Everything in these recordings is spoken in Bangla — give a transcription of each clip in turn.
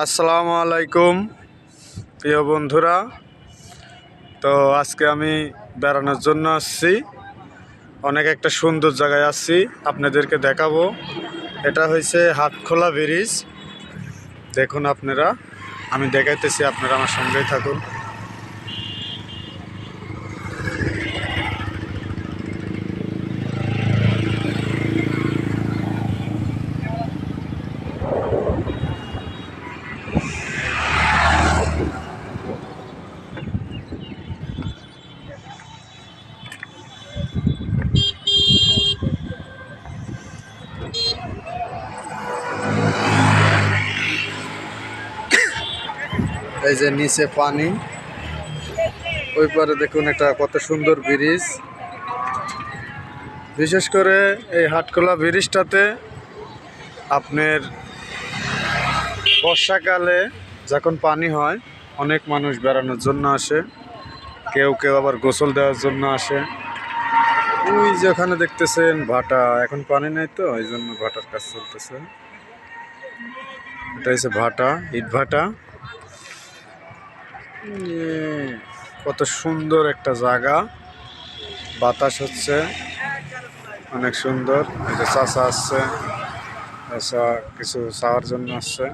আসসালামু আলাইকুম প্রিয় বন্ধুরা। তো আজকে আমি বেড়ানোর জন্য আসছি, অনেক একটা সুন্দর জায়গায় আসছি, আপনাদেরকে দেখাবো। এটা হয়েছে হাটখোলা ব্রিজ। দেখুন আপনারা, আমি দেখাইতেছি, আপনারা আমার সঙ্গেই থাকুন। এই যে নিচে পানি, ওই পারে দেখুন একটা কত সুন্দর ব্রিজ। বিশেষ করে এই হাটখোলা ব্রিজটাতে আপনার বর্ষাকালে যখন পানি হয়, অনেক মানুষ বেড়ানোর জন্য আসে, কেউ কেউ আবার গোসল দেওয়ার জন্য আসে। ওই যে ওখানে দেখতেছেন ভাটা, এখন পানি নাই তো এই জন্য ভাটার কাজ চলতেছে। এটা হচ্ছে ভাটা, ইট ভাটা। কত সুন্দর একটা জায়গা, বাতাস হচ্ছে অনেক সুন্দর। এই যে চাষা আসছে, চাষা কিছু চাওয়ার জন্য আসছে।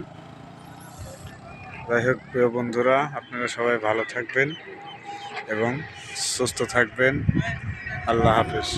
যাই হোক প্রিয় বন্ধুরা, আপনারা সবাই ভালো থাকবেন এবং সুস্থ থাকবেন। আল্লাহ হাফেজ।